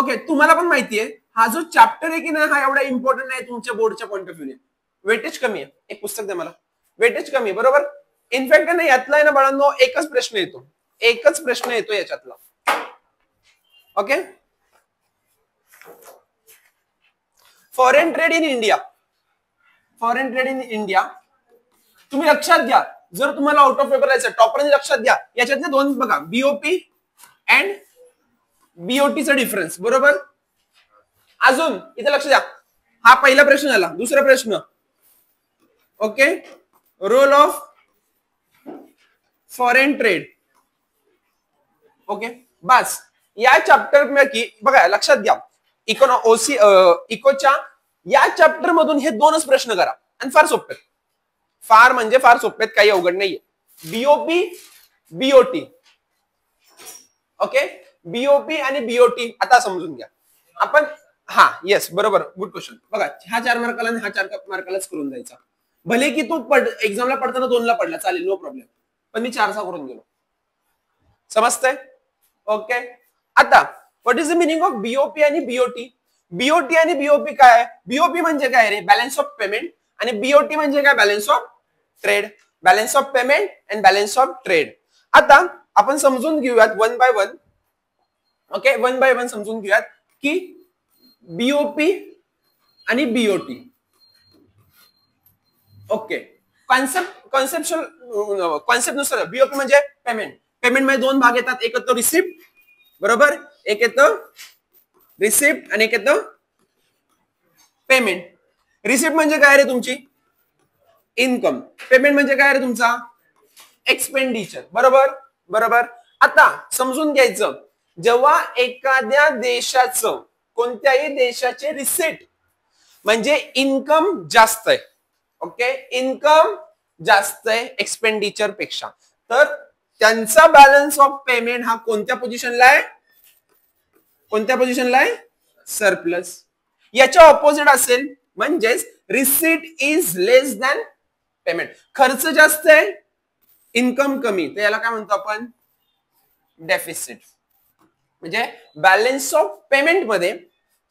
Okay, तुम्हाला पण माहितीये हा जो चॅप्टर आहे की नाही हा एवढा इम्पॉर्टंट नाही तुमच्या बोर्डच्या पॉईंट ऑफ व्ह्यूने. वेटेज कमी आहे. एक पुस्तक द्या मला. वेटेज कमी, बरोबर. इनफॅक्ट ना यातला आहे ना बाळांनो एकच प्रश्न येतो याच्यातला. Okay, foreign trade in India. Foreign trade in India तुम्ही लक्षात घ्या, जर तुम्हाला आउट ऑफ पेपर यायचं टॉपरने लक्षात घ्या, याच्यातले दोन बघा, बीओपी अँड बीओटीचा डिफरन्स, बरोबर. अजून इथे लक्ष द्या, हा पहिला प्रश्न झाला. दुसरा प्रश्न, okay, role of foreign trade. Okay, बस या चॅप्टर मध्ये बघा लक्षात घ्या, इकोच्या या चॅप्टर मधून हे दोनच प्रश्न करा आणि फार सोपे, फार म्हणजे फार सोपे, काही अवघड नाहीये. BOP BOT. ओके, बीओपी आणि बीओटी आता समजून घ्या आपण. हा येस, बरोबर, गुड क्वेश्चन. बघा हा 4 मार्काला आणि हा 4 मार्कालाच करून द्यायचा. भले की तू एक्झामला पडताना 2 ला पडला चालेल, नो प्रॉब्लेम, पण मी 4चा करून गेलो. समजतंय? ओके, आता what is the meaning of BOP आणि बीओटी. बीओटी आणि बीओपी काय? बीओपी म्हणजे काय रे? Balance of payment. आणि बीओटी म्हणजे काय? Balance of trade. Balance of payment and balance of trade. आता आपण समजून घेऊयात one by one. Okay, one by one समजून घेऊयात की बीओपी आणि बीओटी. ओके, कॉन्सेप्ट नुसार बीओपी म्हणजे पेमेंट. पेमेंट मध्ये 2 भाग येतात, एक येतो रिसिप्ट, बरोबर, एक येतं रिसिप्ट आणि एक येतं पेमेंट. रिसिप्ट म्हणजे काय रे? तुमची इन्कम. पेमेंट म्हणजे काय रे? तुमचा एक्सपेंडिचर, बरोबर बरोबर. आता समजून घ्यायचं, जेव्हा एखाद्या देशाचं, कोणत्याही देशाचे रिसिप्ट म्हणजे इन्कम जास्त आहे, ओके, इन्कम जास्त आहे एक्सपेंडिचर पेक्षा, तर त्यांचा बॅलन्स ऑफ पेमेंट हा कोणत्या पोझिशनला आहे? कोणत्या पोझिशनला आहे? सरप्लस. याच्या ऑपोजिट असेल म्हणजेच receipt is less than payment. खर्च जास्त आहे, इन्कम कमी, तर याला काय म्हणतो आपण? डेफिसिट. म्हणजे बॅलन्स ऑफ पेमेंट मध्ये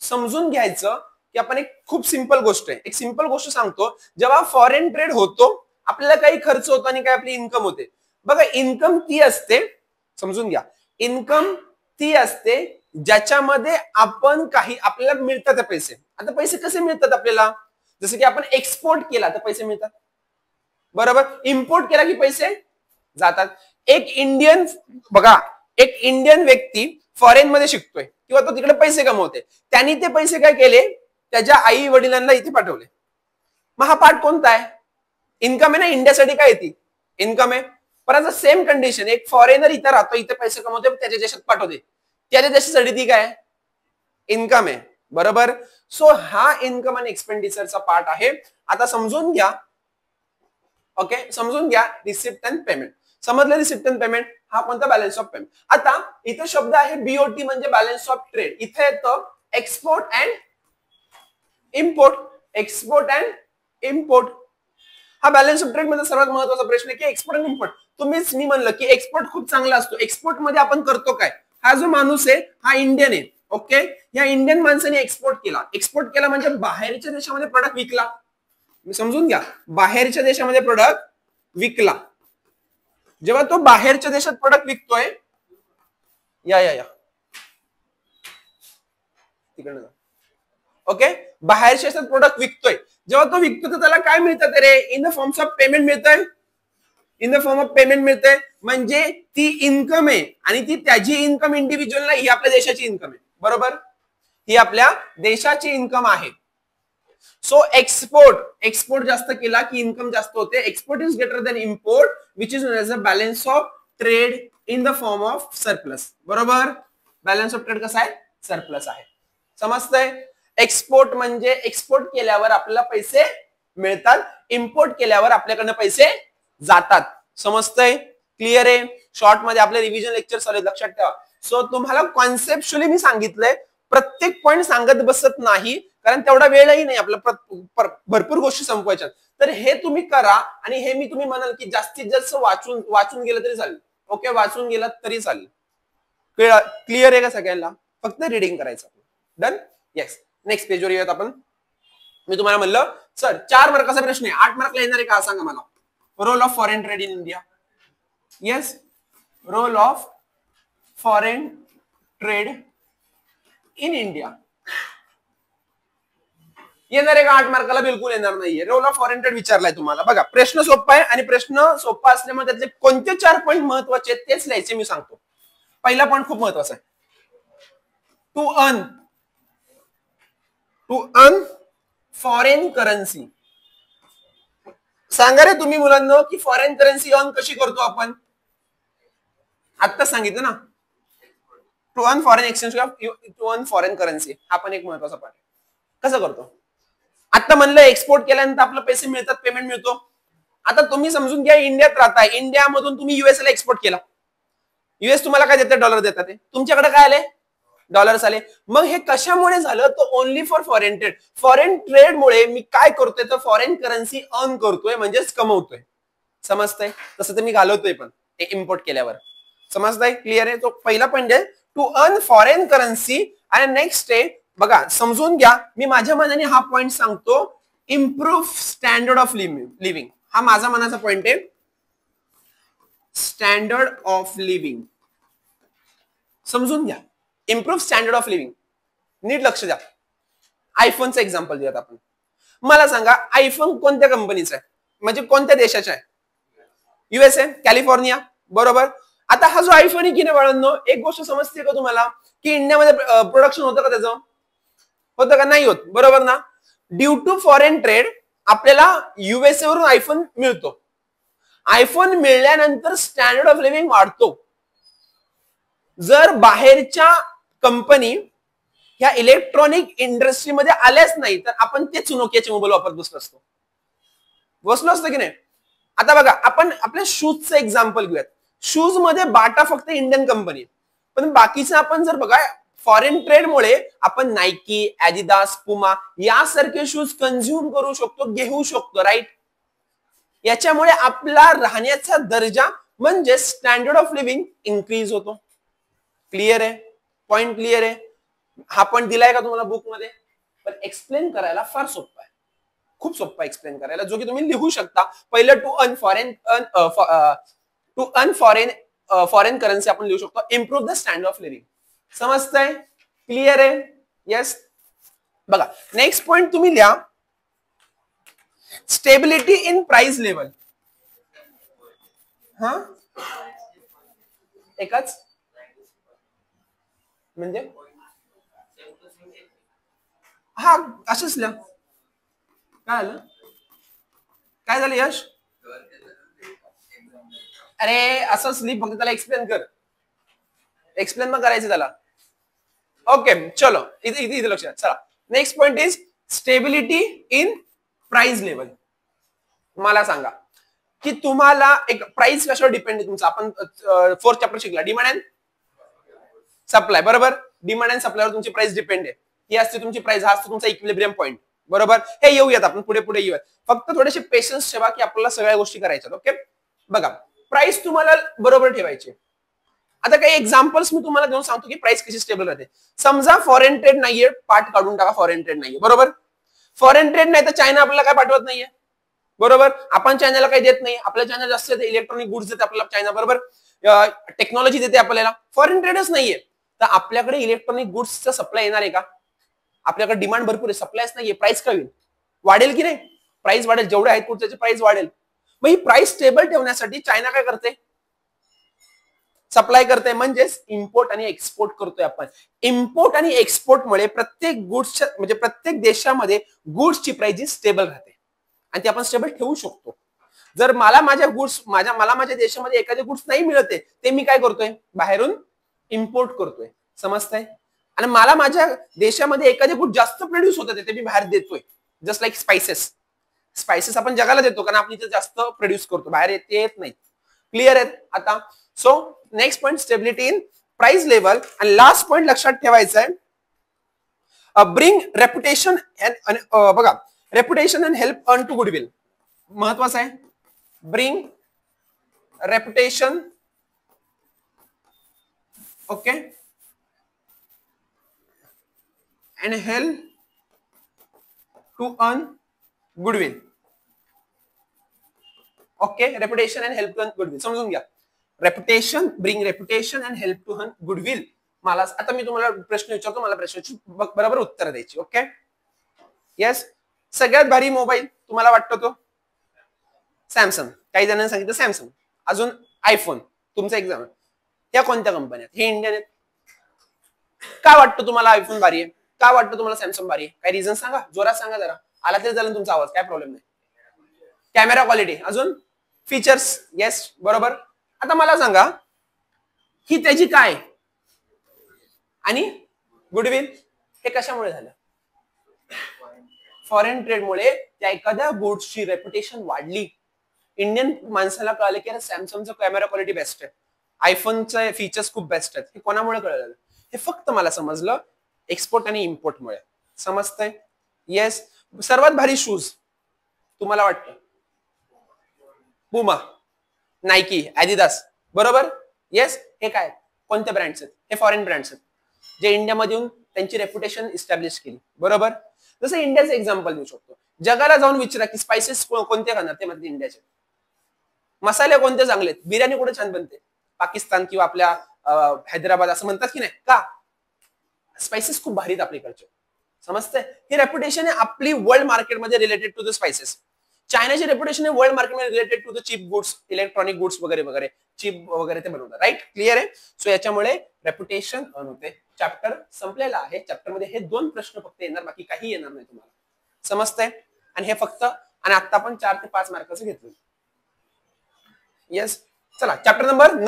समजून घ्यायचं की आपण एक खूप सिंपल गोष्ट आहे, एक सिंपल गोष्ट सांगतो. जेव्हा फॉरेन ट्रेड होतो आपल्याला काही खर्च होतो आणि काही आपली इन्कम होते. बघा इन्कम ती असते, समजून घ्या, इन्कम ती असते ज्याच्यामध्ये आपण काही आपल्याला मिळतात पैसे. आता पैसे कसे मिळतात आपल्याला? जसं की आपण एक्सपोर्ट केला तर पैसे मिळतात, बरोबर. इम्पोर्ट केला की पैसे जातात. एक इंडियन, बघा एक इंडियन व्यक्ती फॉरेन मध्ये शिकतोय किंवा तो तिकडे पैसे कमवते, त्यांनी ते पैसे काय केले? त्याच्या आई वडिलांना इथे पाठवले. मग हा पार्ट कोणता आहे? इन्कम आहे ना. इंडियासाठी काय येते? इन्कम आहे. पण सेम कंडिशन, एक फॉरेनर इथं राहतो, इथे पैसे कमवते, त्याच्या देशात पाठवते, त्याच्या देशासाठी ती काय? इन्कम आहे, बरोबर. सो हा इन्कम आणि एक्सपेंडिचरचा पार्ट आहे. आता समजून घ्या, ओके, समजून घ्या रिसिप्ट अँड पेमेंट. समजलं? रिसिप्ट अँड पेमेंट हा कोणता? Balance of payment. आता इथे शब्द आहे बीओटी म्हणजे बॅलन्स ऑफ ट्रेड. इथे येतं export and import. Export and import हा बॅलन्स ऑफ ट्रेड मध्ये सर्वात महत्वाचा प्रश्न आहे की एक्सपोर्ट आणि इम्पोर्ट. मी म्हणलं की एक्सपोर्ट खूप चांगला असतो. एक्सपोर्ट मध्ये आपण करतो काय? हा जो माणूस आहे हा इंडियन आहे, ओके, या इंडियन माणसाने एक्सपोर्ट केला. एक्सपोर्ट केला म्हणजे बाहेरच्या देशामध्ये प्रोडक्ट विकला. समजून घ्या, बाहेरच्या देशामध्ये प्रोडक्ट विकला. जेव्हा तो बाहेरच्या देशात प्रोडक्ट विकतोय, या तिकडे, ओके, बाहेरच्या देशात प्रोडक्ट विकतोय, जेव्हा तो विकतो तर त्याला काय मिळतं रे? In the forms of payment मिळतंय. In the form of payment मिळतंय म्हणजे ती इन्कम आहे आणि ती त्याची इन्कम इंडिव्हिज्युअल नाही, ही आपल्या देशाची इन्कम आहे, बरोबर. ही आपल्या देशाची इन्कम आहे. सो एक्सपोर्ट जास्त केला की इन्कम जास्त होते. Export is greater than import which is non as a balance of trade in the form of surplus, बरोबर. बॅलन्स ऑफ ट्रेड कसा आहे? सरप्लस आहे. समजतंय? एक्सपोर्ट म्हणजे एक्सपोर्ट केल्यावर आपल्याला पैसे मिळतात, इम्पोर्ट केल्यावर आपल्याकडनं पैसे जातात. समजतंय? क्लिअर आहे? शॉर्ट मध्ये आपले रिव्हिजन लेक्चर चालू, लक्षात ठेवा. सो तुम्हाला कॉन्सेप्च्युअली मी सांगितलंय, प्रत्येक पॉईंट सांगत बसत नाही कारण तेवढा वेळही नाही आपला भरपूर गोष्टी संपवायच्यात. तर हे तुम्ही करा आणि हे मी तुम्ही म्हणाल की जास्तीत जास्त वाचून गेलं तरी चालेल, ओके, वाचून गेलात तरी चालेल. क्लिअर आहे का सगळ्यांना? फक्त रिडिंग करायचं. डन. येस. नेक्स्ट पेजवर येऊयात आपण. मी तुम्हाला म्हणलं सर 4 मार्काचा प्रश्न आहे, 8 मार्कला येणार आहे का सांगा मला. Role of foreign trade in India. Yes, role of foreign trade in India येणार आहे का 8 मार्काला? बिलकुल येणार नाहीये. रोल ऑफ फॉरेन ट्रेड विचारलाय तुम्हाला. बघा प्रश्न सोपा आहे आणि प्रश्न सोपा असल्यामुळे त्यातले कोणते 4 पॉईंट महत्वाचे आहेत तेच लिहायचे मी सांगतो. पहिला पॉईंट खूप महत्वाचा आहे. To earn foreign currency. सांगा रे तुम्ही मुलांना की फॉरेन करन्सी अर्न कशी करतो आपण? आता सांगितलं ना, to earn foreign exchange, to earn foreign currency. हा पण एक महत्वाचा पार्ट आहे. कसं करतो? आता म्हणलं एक्सपोर्ट केल्यानंतर आपले पैसे मिळतात, पेमेंट मिळतो. आता तुम्ही समजून घ्या इंडियात राहताय, इंडियामधून तुम्ही युएस ला एक्सपोर्ट केला. युएस तुम्हाला काय देते? डॉलर देतात. तुमच्याकडे काय आले? डॉलर्स आले. मग हे कशामुळे झालं? तर only for foreign trade. Foreign trade मुळे मी काय करतोय तर फॉरेन करन्सी अर्न करतोय, म्हणजेच कमवतोय. समजतंय? तसं तर मी घालवतोय पण ते इम्पोर्ट केल्यावर. समजतंय? क्लिअर आहे? तो पहिला पॉईंट आहे टू अर्न फॉरेन करन्सी. आणि नेक्स्ट आहे बघा, समजून घ्या, मी माझ्या मनाने हा पॉइंट सांगतो, इम्प्रूव्ह स्टँडर्ड ऑफ लिव्हिंग. हा माझा मनाचा पॉइंट आहे. स्टँडर्ड ऑफ लिव्हिंग समजून घ्या. Improve standard of living. नीट लक्ष द्या. आयफोनचं एक्झाम्पल देऊयात आपण. मला सांगा आयफोन कोणत्या कंपनीचा आहे, म्हणजे कोणत्या देशाचा आहे? USA, California. बरोबर. आता हा जो आयफोन आहे की नाही बाळांनो, एक गोष्ट समजते का तुम्हाला की इंडियामध्ये प्रोडक्शन होतं का त्याचं? होतं का? नाही होत. बरोबर ना. ड्यू टू फॉरेन ट्रेड आपल्याला युएसए वरून आयफोन मिळतो. आयफोन मिळाल्यानंतर स्टँडर्ड ऑफ लिव्हिंग वाढतो. जर बाहेरच्या कंपनी ह्या इलेक्ट्रॉनिक इंडस्ट्रीमध्ये आल्याच नाही तर आपण तेच नोकियाचे मोबाईल वापरत बसलो असतो की नाही. आता बघा आपण आपल्या शूजचं एक्झाम्पल घेऊयात. शूज मध्ये बाटा फक्त इंडियन कंपनी, पण बाकीचं आपण जर बघा फॉरेन ट्रेडमुळे आपण नायकी, ऍडिडास, पुमा यासारखे शूज कंझ्युम करू शकतो, घेऊ शकतो. राईट. याच्यामुळे आपला राहण्याचा दर्जा म्हणजे स्टँडर्ड ऑफ लिव्हिंग इन्क्रीज होतो. क्लिअर आहे? पॉइंट क्लिअर आहे? हा पॉइंट दिलाय का तुम्हाला बुक मध्ये? पण एक्सप्लेन करायला फार सोपं आहे, खूप सोपं एक्सप्लेन करायला, जो की तुम्ही लिहू शकता. पहिलं टू अर्न फॉरेन करन्सी आपण लिहू शकतो. Improve the standard of living. समजतंय? क्लिअर आहे? येस. बघा नेक्स्ट पॉइंट तुम्ही लिहा. Stability in price level. हा एकच म्हणजे हा असंच लिहा. काय झालं? काय झालं यश? अरे असंच लिह, फक्त त्याला एक्सप्लेन कर. एक्सप्लेन मग करायचं त्याला. ओके चलो इथे लक्षात. चला next point is stability in price level. मला सांगा की तुम्हाला एक प्राइस कशावर डिपेंड आहे तुमचा? आपण 4th चॅप्टर शिकला, डिमांड अँड सप्लाय. बरोबर. डिमांड अँड सप्लायवर तुमची प्राइस डिपेंड आहे. ही असते तुमची प्राइस, हा असतो तुमचा इक्विलिब्रियम पॉइंट. बरोबर. हे येऊयात आपण पुढे येऊयात. फक्त थोडेसे पेशन्स ठेवा की आपल्याला सगळ्या गोष्टी करायच्यात. ओके. बघा प्राइस तुम्हाला बरोबर ठेवायची. आता काही एक्झाम्पल्स मी तुम्हाला देऊन सांगतो की प्राइस कशी स्टेबल राहते. समजा फॉरेन ट्रेड नाहीये, पार्ट काढून टाका. फॉरेन ट्रेड नाहीये. बरोबर. फॉरेन ट्रेड नाही तर चायना आपल्याला काय पाठवत नाहीये. बरोबर. आपण चायनाला काही देत नाही. आपल्या चायना जास्त इलेक्ट्रॉनिक गुड्स देते आपल्याला चायना. बरोबर. टेक्नॉलॉजी देते आपल्याला. फॉरेन ट्रेडच नाहीये तर आपल्याकडे इलेक्ट्रॉनिक गुड्सचा सप्लाय येणार आहे का? आपल्याकडे डिमांड भरपूर आहे, सप्लायच नाहीये. प्राइस काय होईल? वाढेल की नाही? प्राइस वाढेल. जेवढे आहेत गुड्स त्याची प्राइस वाढेल. मग ही प्राइस स्टेबल ठेवण्यासाठी चायना काय करते? सप्लाय करते. म्हणजेच इम्पोर्ट आणि एक्सपोर्ट करतोय आपण. इम्पोर्ट आणि एक्सपोर्टमुळे प्रत्येक गुड्सच्या म्हणजे प्रत्येक देशामध्ये गुड्सची प्राइस स्टेबल राहते आणि ती आपण स्टेबल ठेवू शकतो. जर मला माझ्या देशामध्ये एखादे गुड्स नाही मिळते ते मी काय करतोय? बाहेरून इम्पोर्ट करतोय. समजतंय? आणि मला माझ्या देशामध्ये एखादे गुड जास्त प्रोड्यूस होतात ते मी बाहेर देतोय. जस्ट लाईक स्पायसेस आपण जगाला देतो कारण आपण इथे जास्त प्रोड्यूस करतो, बाहेर येत नाही. क्लिअर आहे आता? So next point stability in price level. आणि लास्ट पॉइंट लक्षात ठेवायचा आहे, ब्रिंग रेप्युटेशन बघा reputation and help earn to goodwill. महत्वाचं आहे. Bring reputation. Okay. And help to earn goodwill. Okay, reputation and help to earn goodwill समजून घ्या. Reputation, bring reputation and help to earn goodwill. मला आता मी तुम्हाला प्रश्न विचारतो, मला प्रश्नाची बरोबर उत्तर द्यायची. Okay, yes. सगळ्यात भारी मोबाईल तुम्हाला वाटतो तो सॅमसंग. काही जणांनी सांगितलं सॅमसंग. अजून आयफोन. तुमचा एक्झाम. या कोणत्या कंपन्या आहेत? हे इंडियन आहेत. का वाटतं तुम्हाला आयफोन भारी आहे? का वाटतं तुम्हाला सॅमसंग भारी आहे? काही रिझन सांगा, जोरात सांगा जरा. आला तरी झालं तुमचा आवाज, काय प्रॉब्लेम नाही. कॅमेरा क्वालिटी, अजून फीचर्स. येस, बरोबर. आता मला सांगा ही त्याची काय आणि गुडविल हे कशामुळे झालं? फॉरेन ट्रेडमुळे त्या एखाद्या गुड्सची रेप्युटेशन वाढली. इंडियन माणसाला कळलं की सॅमसंगचा कॅमेरा क्वालिटी बेस्ट आहे, आयफोनचे फीचर्स खूप बेस्ट आहेत. हे कोणामुळे कळलं? हे फक्त मला समजलं एक्सपोर्ट आणि इम्पोर्टमुळे. समजतंय? येस. सर्वात भारी शूज तुम्हाला वाटतं? पुमा, नायकी, ऍडिडास. बरोबर. येस. हे काय कोणत्या ब्रँड्स आहेत? हे फॉरेन ब्रँड्स आहेत जे इंडियामध्ये येऊन त्यांची रेप्युटेशन इस्टॅब्लिश केली. बरोबर. जसं इंडियाचं एक्झाम्पल देऊ शकतो. जगाला जाऊन विचारा की स्पायसेस कोणते खाणार, ते मध्ये इंडियाचे. मसाले कोणते चांगले आहेत? बिर्याणी कुठे छान बनते? पाकिस्तान किंवा आपल्या हैदराबाद असं म्हणतात की नाही का? स्पायसेस खूप भारी आहेत आपल्याकडचे. समजतंय? ही रेप्युटेशन आहे आपली वर्ल्ड मार्केटमध्ये रिलेटेड टू द स्पायसेस. चायनाची रेप्युटेशन आहे वर्ल्ड मार्केटमध्ये related to the cheap goods, electronic goods वगैरे वगैरे, चिप वगैरे ते बनवतात. राईट, क्लिअर आहे. सो याच्यामुळे रेप्युटेशन होते. चॅप्टर संपलेला आहे. चॅप्टर मध्ये हे 2 प्रश्न फक्त येणार, बाकी काही येणार नाही तुम्हाला. समजतंय? आणि हे फक्त, आणि आता आपण 4 ते 5 मार्काचं घेतलं. येस. चला, चॅप्टर नंबर 9.